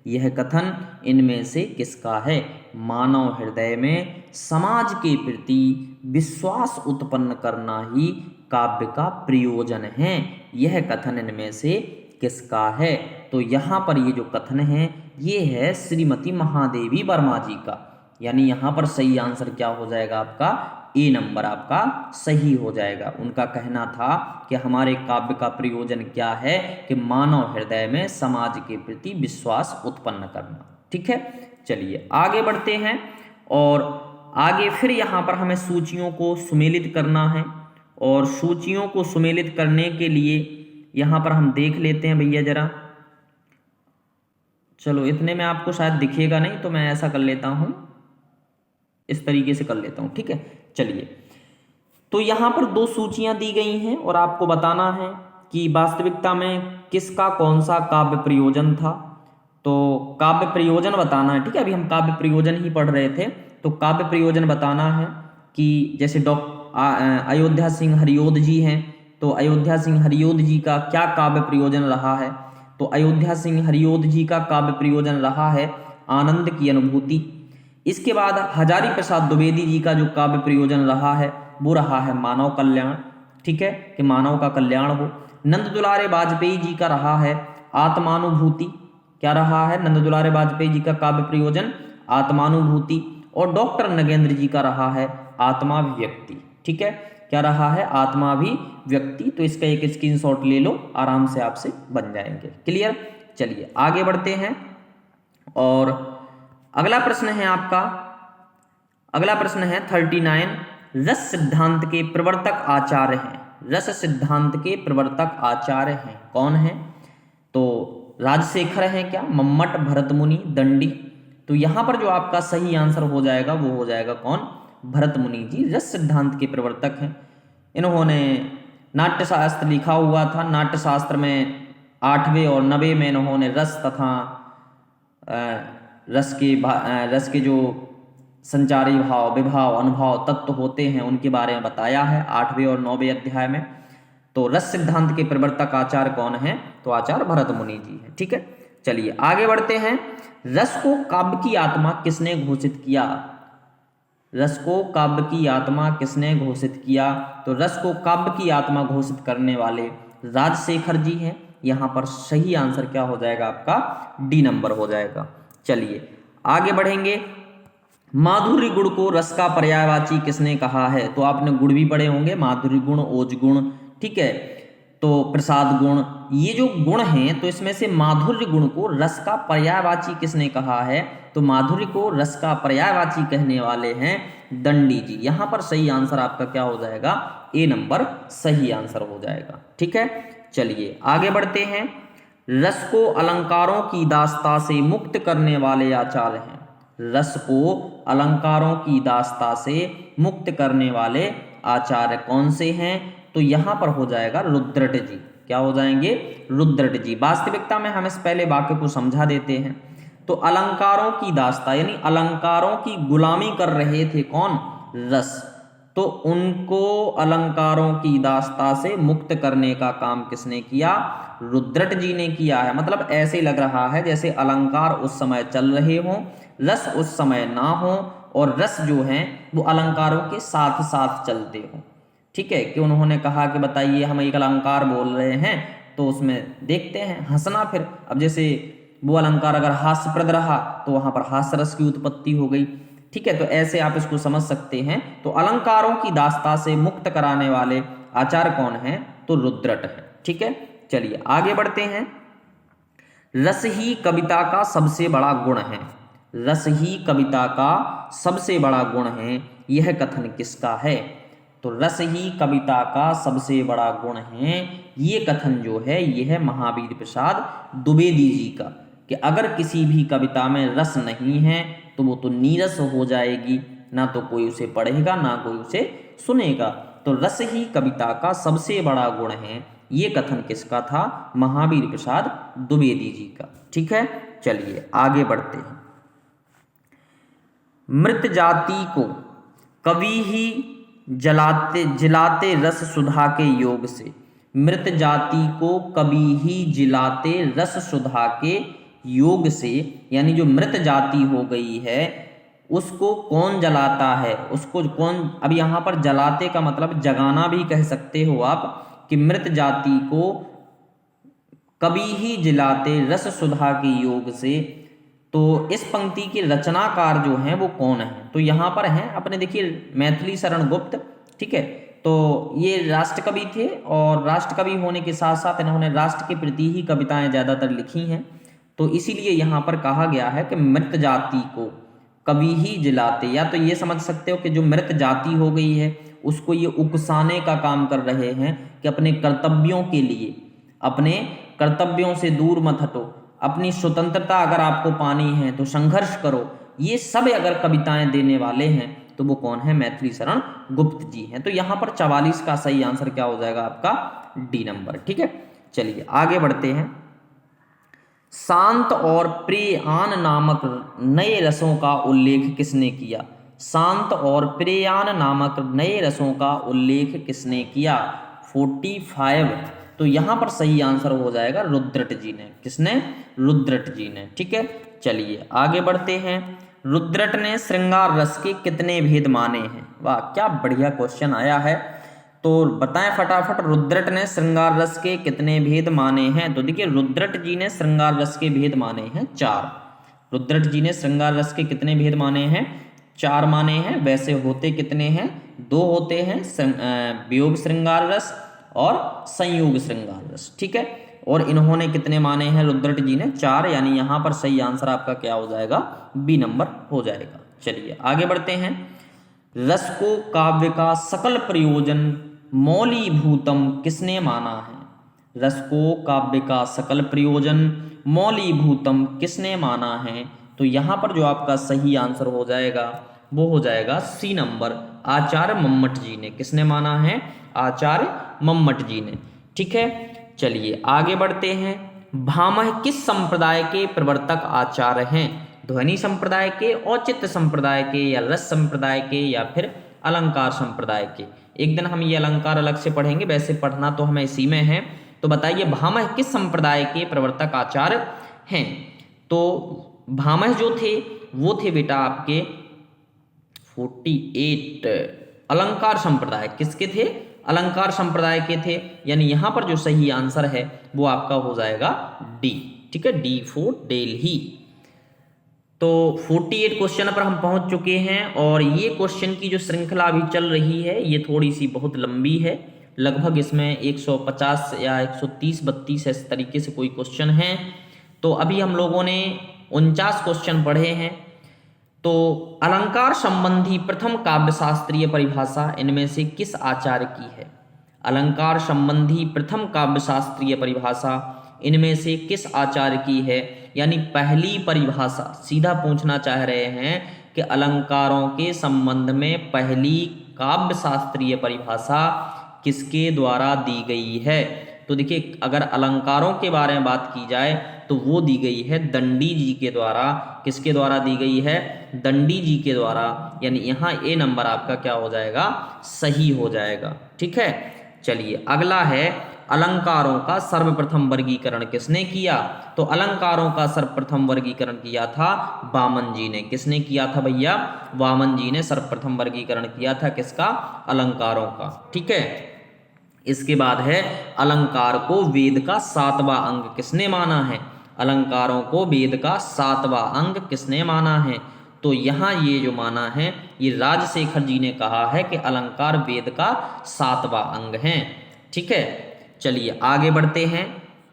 यह कथन इनमें से किसका है? मानव हृदय में समाज के प्रति विश्वास उत्पन्न करना ही काव्य का प्रयोजन है। यह कथन इनमें से किसका है? तो यहाँ पर ये जो कथन है ये है श्रीमती महादेवी वर्मा जी का। यानी यहाँ पर सही आंसर क्या हो जाएगा आपका, ए नंबर आपका सही हो जाएगा। उनका कहना था कि हमारे काव्य का प्रयोजन क्या है कि मानव हृदय में समाज के प्रति विश्वास उत्पन्न करना। ठीक है, चलिए आगे बढ़ते हैं और आगे फिर यहाँ पर हमें सूचियों को सुमेलित करना है, और सूचियों को सुमेलित करने के लिए यहाँ पर हम देख लेते हैं भैया जरा, चलो इतने में आपको शायद दिखेगा नहीं तो मैं ऐसा कर लेता हूँ, इस तरीके से कर लेता हूँ। ठीक है, चलिए तो यहाँ पर 2 सूचियाँ दी गई हैं और आपको बताना है कि वास्तविकता में किसका कौन सा काव्य प्रयोजन था। तो काव्य प्रयोजन बताना है। ठीक है, अभी हम काव्य प्रयोजन ही पढ़ रहे थे, तो काव्य प्रयोजन बताना है कि जैसे अयोध्या सिंह हरिओद जी हैं, तो अयोध्या सिंह हरिओद जी का क्या काव्य प्रयोजन रहा है? तो अयोध्या सिंह हरिओद जी का काव्य प्रयोजन रहा है आनंद की अनुभूति। इसके बाद हजारी प्रसाद द्विवेदी जी का जो काव्य प्रयोजन रहा है वो रहा है मानव कल्याण। ठीक है, कि मानव का कल्याण हो। नंद दुलारे वाजपेयी जी का रहा है आत्मानुभूति क्या रहा है, नंद दुलारे वाजपेयी जी का काव्य प्रयोजन आत्मानुभूति, और डॉक्टर नगेंद्र जी का रहा है आत्माभिव्यक्ति। ठीक है, क्या रहा है, आत्माभिव्यक्ति। तो इसका एक स्क्रीनशॉट ले लो, आराम से आपसे बन जाएंगे। क्लियर, चलिए आगे बढ़ते हैं। और अगला प्रश्न है आपका, अगला प्रश्न है 39, रस सिद्धांत के प्रवर्तक आचार्य हैं। रस सिद्धांत के प्रवर्तक आचार्य हैं कौन है? तो राजशेखर हैं क्या, मम्मट, भरतमुनि, दंडी। तो यहां पर जो आपका सही आंसर हो जाएगा वो हो जाएगा कौन, भरतमुनि जी रस सिद्धांत के प्रवर्तक हैं। इन्होंने नाट्यशास्त्र लिखा हुआ था। नाट्यशास्त्र में 8वें और 9वें में इन्होंने रस तथा रस के जो संचारी भाव, विभाव, अनुभव, तत्व होते हैं उनके बारे में बताया है 8वें और 9वें अध्याय में। तो रस सिद्धांत के प्रवर्तक आचार्य कौन है? तो आचार्य भरतमुनि जी हैं। ठीक है, चलिए आगे बढ़ते हैं। रस को काव्य की आत्मा किसने घोषित किया? रस को काव्य की आत्मा किसने घोषित किया? तो रस को काव्य की आत्मा घोषित करने वाले राजशेखर जी हैं। यहां पर सही आंसर क्या हो जाएगा आपका, डी नंबर हो जाएगा। चलिए आगे बढ़ेंगे। माधुर्य गुण को रस का पर्यायवाची किसने कहा है? तो आपने गुण भी पढ़े होंगे, माधुर्य गुण, ओज गुण, ठीक है, तो प्रसाद गुण, ये जो गुण हैं तो इसमें से माधुर्य गुण को रस का पर्यायवाची किसने कहा है? तो माधुर्य को रस का पर्यायवाची कहने वाले हैं दंडी जी। यहां पर सही आंसर आपका क्या हो जाएगा, ए नंबर सही आंसर हो जाएगा। ठीक है, चलिए आगे बढ़ते हैं। रस को अलंकारों की दास्ता से मुक्त करने वाले आचार्य हैं। रस को अलंकारों की दास्ता से मुक्त करने वाले आचार्य कौन से हैं? तो यहां पर हो जाएगा रुद्रट जी। क्या हो जाएंगे, रुद्रट जी। वास्तविकता में हम इस पहले वाक्य को समझा देते हैं। तो अलंकारों की दास्ता यानी अलंकारों की गुलामी कर रहे थे कौन, रस, तो उनको अलंकारों की दास्ता से मुक्त करने का काम किसने किया, रुद्रट जी ने किया है। मतलब ऐसे लग रहा है जैसे अलंकार उस समय चल रहे हों, रस उस समय ना हो, और रस जो हैं वो अलंकारों के साथ साथ चलते हों। ठीक है, कि उन्होंने कहा कि बताइए हम एक अलंकार बोल रहे हैं तो उसमें देखते हैं हंसना। फिर अब जैसे वो अलंकार अगर हास्यप्रद रहा तो वहां पर हास्य रस की उत्पत्ति हो गई। ठीक है, तो ऐसे आप इसको समझ सकते हैं। तो अलंकारों की दास्ता से मुक्त कराने वाले आचार्य कौन है? तो रुद्रट है। ठीक है, चलिए आगे बढ़ते हैं। रस ही कविता का सबसे बड़ा गुण है। रस ही कविता का सबसे बड़ा गुण है, यह कथन किसका है? तो रस ही कविता का सबसे बड़ा गुण है, ये कथन जो है यह है महावीर प्रसाद द्विवेदी जी का, कि अगर किसी भी कविता में रस नहीं है तो वो तो नीरस हो जाएगी, ना तो कोई उसे पढ़ेगा ना कोई उसे सुनेगा। तो रस ही कविता का सबसे बड़ा गुण है, ये कथन किसका था? महावीर प्रसाद द्विवेदी जी का। ठीक है, चलिए आगे बढ़ते हैं। मृत जाति को कवि ही जिलाते रस सुधा के योग से। मृत जाति को कवि ही जिलाते रस सुधा के योग से, यानी जो मृत जाति हो गई है उसको कौन जलाता है? उसको कौन, अब यहाँ पर जलाते का मतलब जगाना भी कह सकते हो आप, कि मृत जाति को कवि ही जिलाते रस सुधा के योग से। तो इस पंक्ति के रचनाकार जो हैं वो कौन है? तो यहाँ पर हैं अपने, देखिए, मैथिली शरण गुप्त। ठीक है, तो ये राष्ट्रकवि थे, और राष्ट्रकवि होने के साथ साथ इन्होंने राष्ट्र के प्रति ही कविताएं ज़्यादातर लिखी हैं। तो इसीलिए यहाँ पर कहा गया है कि मृत जाति को कवि ही जिलाते, या तो ये समझ सकते हो कि जो मृत जाति हो गई है उसको ये उकसाने का काम कर रहे हैं कि अपने कर्तव्यों के लिए, अपने कर्तव्यों से दूर मत हटो, अपनी स्वतंत्रता अगर आपको पानी है तो संघर्ष करो। ये सब अगर कविताएं देने वाले हैं तो वो कौन है? मैथिली शरण गुप्त जी हैं। तो यहाँ पर 44 का सही आंसर क्या हो जाएगा आपका? D number. ठीक है, चलिए आगे बढ़ते हैं। शांत और प्रेयान नामक नए रसों का उल्लेख किसने किया? शांत और प्रेयान नामक नए रसों का उल्लेख किसने किया? 45। तो यहां पर सही आंसर हो जाएगा रुद्रट जी ने। किसने? रुद्रट जी ने। ठीक है, चलिए आगे बढ़ते हैं। रुद्रट ने श्रृंगार रस के कितने भेद माने हैं? वाह, क्या बढ़िया क्वेश्चन आया है। तो बताएं फटाफट, रुद्रट ने श्रृंगार रस के कितने भेद माने हैं? तो देखिए रुद्रट जी ने श्रृंगार रस के भेद माने हैं 4। रुद्रट जी ने श्रृंगार रस के कितने भेद माने हैं? 4 माने हैं। वैसे होते कितने हैं? 2 होते हैं, वियोग श्रृंगार रस और संयोग श्रृंगार रस। ठीक है, और इन्होंने कितने माने हैं रुद्रट जी ने? 4। यानी यहां पर सही आंसर आपका क्या हो जाएगा? बी नंबर हो जाएगा। चलिए आगे बढ़ते हैं। रस को काव्य का सकल प्रयोजन मौलीभूतम किसने माना है? रस को काव्य का सकल प्रयोजन मौलीभूतम किसने माना है? तो यहां पर जो आपका सही आंसर हो जाएगा वो हो जाएगा सी नंबर, आचार्य मम्मट जी ने। किसने माना है? आचार्य मम्मट जी ने। ठीक है, चलिए आगे बढ़ते हैं। भामह किस संप्रदाय के प्रवर्तक आचार्य हैं? ध्वनि संप्रदाय के, औचित्य संप्रदाय के, या रस संप्रदाय के, या फिर अलंकार संप्रदाय के? एक दिन हम ये अलंकार अलग से पढ़ेंगे, वैसे पढ़ना तो हमें इसी में है। तो बताइए भामह किस संप्रदाय के प्रवर्तक आचार्य हैं? तो भामह जो थे वो थे बेटा आपके 48 अलंकार संप्रदाय। किसके थे? अलंकार संप्रदाय के थे। यानी यहां पर जो सही आंसर है वो आपका हो जाएगा डी। ठीक है, डी फॉर दिल्ली। तो 48 क्वेश्चन पर हम पहुंच चुके हैं और ये क्वेश्चन की जो श्रृंखला अभी चल रही है ये थोड़ी सी बहुत लंबी है। लगभग इसमें 150 या 130-32 इस तरीके से कोई क्वेश्चन है। तो अभी हम लोगों ने 49 क्वेश्चन पढ़े हैं। तो अलंकार संबंधी प्रथम काव्यशास्त्रीय परिभाषा इनमें से किस आचार्य की है? अलंकार संबंधी प्रथम काव्यशास्त्रीय परिभाषा इनमें से किस आचार्य की है? यानी पहली परिभाषा सीधा पूछना चाह रहे हैं कि अलंकारों के संबंध में पहली काव्यशास्त्रीय परिभाषा किसके द्वारा दी गई है? तो देखिए अगर अलंकारों के बारे में बात की जाए तो वो दी गई है दंडी जी के द्वारा। किसके द्वारा दी गई है? दंडी जी के द्वारा। यानी यहाँ ए नंबर आपका क्या हो जाएगा? सही हो जाएगा। ठीक है, चलिए अगला है अलंकारों का सर्वप्रथम वर्गीकरण किसने किया? तो अलंकारों का सर्वप्रथम वर्गीकरण किया था वामन जी ने। किसने किया था भैया? वामन जी ने सर्वप्रथम वर्गीकरण किया था। किसका? अलंकारों का। ठीक है, इसके बाद है अलंकार को वेद का 7वां अंग किसने माना है? अलंकारों को वेद का 7वां अंग किसने माना है? तो यहाँ ये जो माना है ये राजशेखर जी ने कहा है कि अलंकार वेद का 7वां अंग है। ठीक है, चलिए आगे बढ़ते हैं।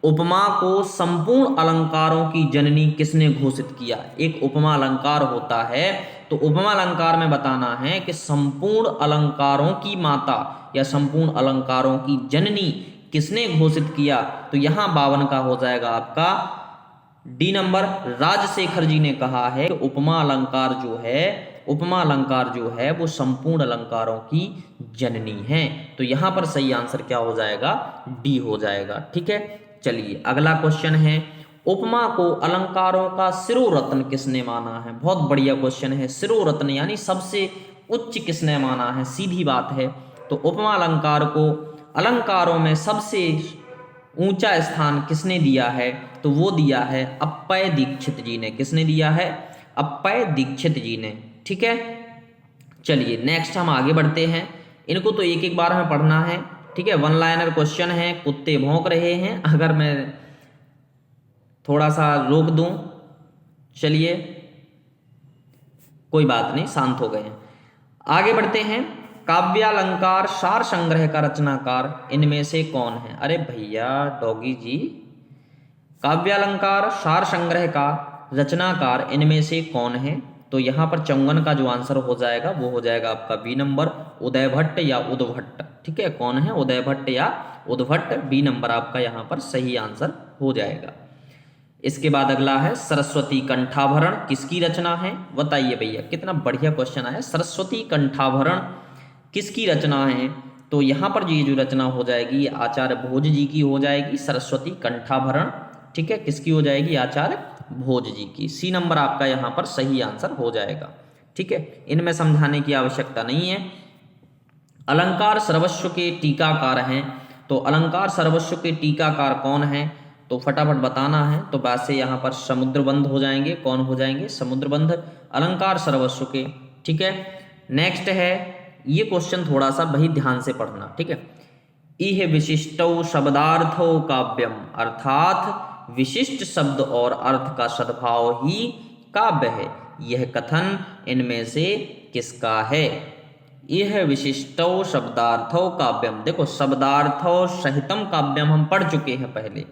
उपमा को संपूर्ण अलंकारों की जननी किसने घोषित किया? एक उपमा अलंकार होता है तो उपमा अलंकार में बताना है कि संपूर्ण अलंकारों की माता या संपूर्ण अलंकारों की जननी किसने घोषित किया? तो यहां 52 का हो जाएगा आपका डी नंबर। राजशेखर जी ने कहा है कि उपमा अलंकार जो है वो संपूर्ण अलंकारों की जननी है। तो यहां पर सही आंसर क्या हो जाएगा? डी हो जाएगा। ठीक है, चलिए अगला क्वेश्चन है। उपमा को अलंकारों का शिरोरत्न किसने माना है? बहुत बढ़िया क्वेश्चन है। शिरोरत्न यानी सबसे उच्च किसने माना है? सीधी बात है। तो उपमा अलंकार को अलंकारों में सबसे ऊंचा स्थान किसने दिया है? तो वो दिया है अप्पय दीक्षित जी ने। किसने दिया है? अप्पय दीक्षित जी ने। ठीक है, चलिए नेक्स्ट हम आगे बढ़ते हैं। इनको तो एक एक बार हमें पढ़ना है। ठीक है, 1 लाइनर क्वेश्चन है। कुत्ते भौंक रहे हैं, अगर मैं थोड़ा सा रोक दूं, चलिए कोई बात नहीं, शांत हो गए हैं। आगे बढ़ते हैं। काव्यालंकार सार संग्रह का रचनाकार इनमें से कौन है? अरे भैया डॉगी जी, काव्यालंकार सार संग्रह का रचनाकार इनमें से कौन है? तो यहां पर 54 का जो आंसर हो जाएगा वो हो जाएगा आपका बी नंबर, उदय भट्ट या उद्भट्ट। ठीक है, कौन है? उदय भट्ट या उद्भट्ट। बी नंबर आपका यहां पर सही आंसर हो जाएगा। इसके बाद अगला है सरस्वती कंठाभरण किसकी रचना है? बताइए भैया, कितना बढ़िया क्वेश्चन आया। सरस्वती कंठाभरण किसकी रचना है? तो यहां पर ये जो रचना हो जाएगी आचार्य भोज जी की हो जाएगी। सरस्वती कंठाभरण, ठीक है, किसकी हो जाएगी? आचार्य भोज जी की। सी नंबर आपका यहां पर सही आंसर हो जाएगा। ठीक है, इनमें समझाने की आवश्यकता नहीं है। अलंकार सर्वस्व के टीकाकार हैं, तो अलंकार सर्वस्व के टीकाकार कौन है? तो फटाफट बताना है। तो वैसे यहाँ पर समुद्रबंध हो जाएंगे। कौन हो जाएंगे? समुद्रबंध अलंकार सर्वस्व के। ठीक है, नेक्स्ट है ये क्वेश्चन थोड़ा सा भाई ध्यान से पढ़ना, ठीक है। इह विशिष्टौ शब्दार्थो काव्यम, अर्थात विशिष्ट शब्द और अर्थ का सद्भाव ही काव्य है। यह कथन इनमें से किसका है? यह विशिष्टौ शब्दार्थो काव्यम, देखो शब्दार्थो सहितम काव्यम हम पढ़ चुके हैं पहले,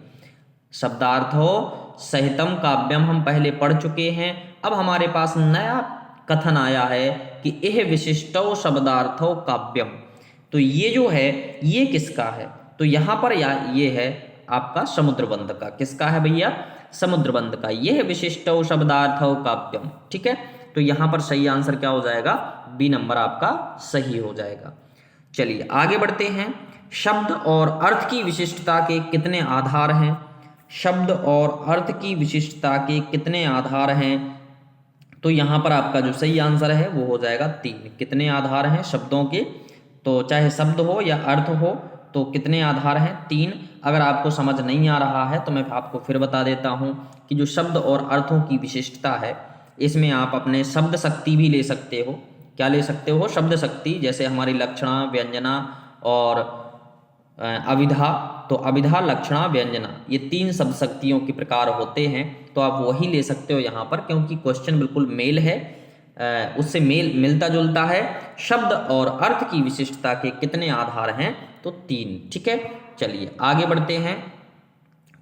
शब्दार्थो सहितम काव्यम हम पहले पढ़ चुके हैं। अब हमारे पास नया कथन आया है कि यह विशिष्टौ शब्दार्थो काव्यम, तो ये जो है ये किसका है? तो यहाँ पर ये है आपका समुद्रबंध का। किसका है भैया? समुद्रबंध का। यह विशिष्टौ शब्दार्थो काव्यम, ठीक है। तो यहाँ पर सही आंसर क्या हो जाएगा? बी नंबर आपका सही हो जाएगा। चलिए आगे बढ़ते हैं। शब्द और अर्थ की विशिष्टता के कितने आधार हैं? शब्द और अर्थ की विशिष्टता के कितने आधार हैं? तो यहाँ पर आपका जो सही आंसर है वो हो जाएगा 3। कितने आधार हैं शब्दों के? तो चाहे शब्द हो या अर्थ हो तो कितने आधार हैं? 3। अगर आपको समझ नहीं आ रहा है तो मैं आपको फिर बता देता हूँ कि जो शब्द और अर्थों की विशिष्टता है इसमें आप अपने शब्द शक्ति भी ले सकते हो। क्या ले सकते हो? शब्द शक्ति, जैसे हमारी लक्षणा, व्यंजना और अविधा। तो अविधा, लक्षणा, व्यंजना, ये 3 शब्द शक्तियों के प्रकार होते हैं, तो आप वही ले सकते हो यहाँ पर, क्योंकि क्वेश्चन बिल्कुल मेल है, उससे मिलता जुलता है। शब्द और अर्थ की विशिष्टता के कितने आधार हैं? तो 3, ठीक है। चलिए आगे बढ़ते हैं।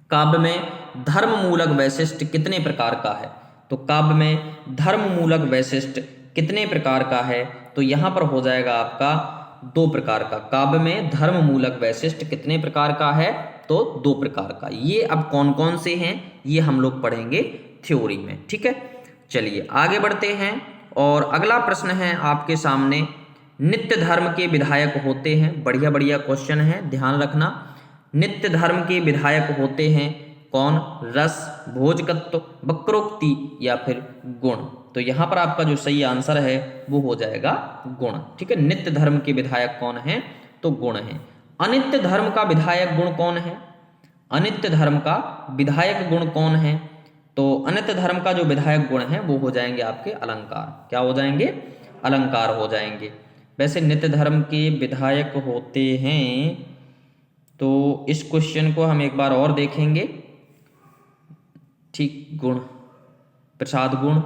काव्य में धर्म मूलक वैशिष्ट कितने प्रकार का है? तो काव्य में धर्म मूलक वैशिष्ट कितने प्रकार का है? तो यहाँ पर हो जाएगा आपका 2 प्रकार का। काव्य में धर्म मूलक वैशिष्ट कितने प्रकार का है? तो 2 प्रकार का। ये अब कौन कौन से हैं ये हम लोग पढ़ेंगे थ्योरी में, ठीक है। चलिए आगे बढ़ते हैं और अगला प्रश्न है आपके सामने। नित्य धर्म के विधायक होते हैं, बढ़िया बढ़िया क्वेश्चन है, ध्यान रखना। नित्य धर्म के विधायक होते हैं कौन? रस, भोजकत्व, वक्रोक्ति या फिर गुण। तो यहाँ पर आपका जो सही आंसर है वो हो जाएगा गुण, ठीक है। नित्य धर्म के विधायक कौन है? तो गुण है। अनित्य धर्म का विधायक गुण कौन है? अनित्य धर्म का विधायक गुण कौन है? तो अनित्य धर्म का जो विधायक गुण है वो हो जाएंगे आपके अलंकार। क्या हो जाएंगे? अलंकार हो जाएंगे। वैसे नित्य धर्म के विधायक होते हैं, तो इस क्वेश्चन को हम एक बार और देखेंगे, ठीक। गुण, प्रसाद गुण,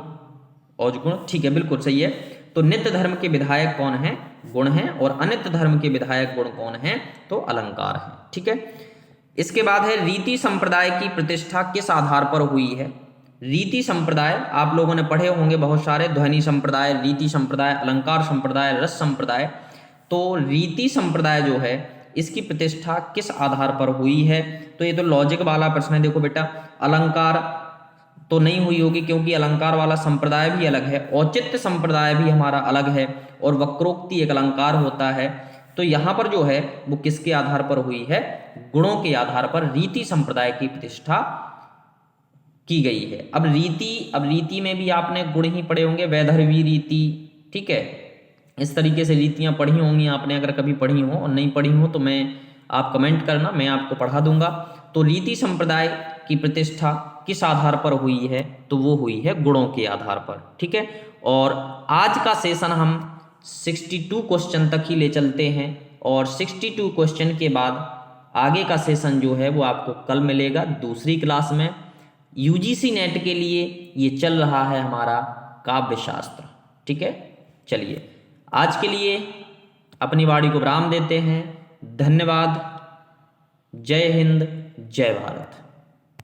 औज गुण, ठीक है, बिल्कुल सही है। तो नित्य धर्म के विधायक कौन है? गुण है। और अनित्य धर्म के विधायक गुण कौन है? तो अलंकार है, ठीक है। इसके बाद है रीति संप्रदाय की प्रतिष्ठा किस आधार पर हुई है? रीति संप्रदाय आप लोगों ने पढ़े होंगे बहुत सारे, ध्वनि संप्रदाय, रीति संप्रदाय, अलंकार संप्रदाय, रस संप्रदाय। तो रीति संप्रदाय जो है इसकी प्रतिष्ठा किस आधार पर हुई है? तो ये तो लॉजिक वाला प्रश्न है। देखो बेटा, अलंकार तो नहीं हुई होगी क्योंकि अलंकार वाला संप्रदाय भी अलग है, औचित्य संप्रदाय भी हमारा अलग है, और वक्रोक्ति एक अलंकार होता है। तो यहाँ पर जो है वो किसके आधार पर हुई है? गुणों के आधार पर रीति संप्रदाय की प्रतिष्ठा की गई है। अब रीति में भी आपने गुण ही पढ़े होंगे, वैधर्वी रीति, ठीक है। इस तरीके से रीतियाँ पढ़ी होंगी आपने, अगर कभी पढ़ी हो, और नहीं पढ़ी हो तो मैं आप कमेंट करना, मैं आपको पढ़ा दूंगा। तो रीति संप्रदाय की प्रतिष्ठा किस आधार पर हुई है? तो वो हुई है गुणों के आधार पर, ठीक है। और आज का सेशन हम 62 क्वेश्चन तक ही ले चलते हैं, और 62 क्वेश्चन के बाद आगे का सेशन जो है वो आपको कल मिलेगा दूसरी क्लास में। यूजीसी नेट के लिए ये चल रहा है हमारा काव्यशास्त्र, ठीक है। चलिए आज के लिए अपनी वाणी को विराम देते हैं। धन्यवाद। जय हिंद, जय भारत।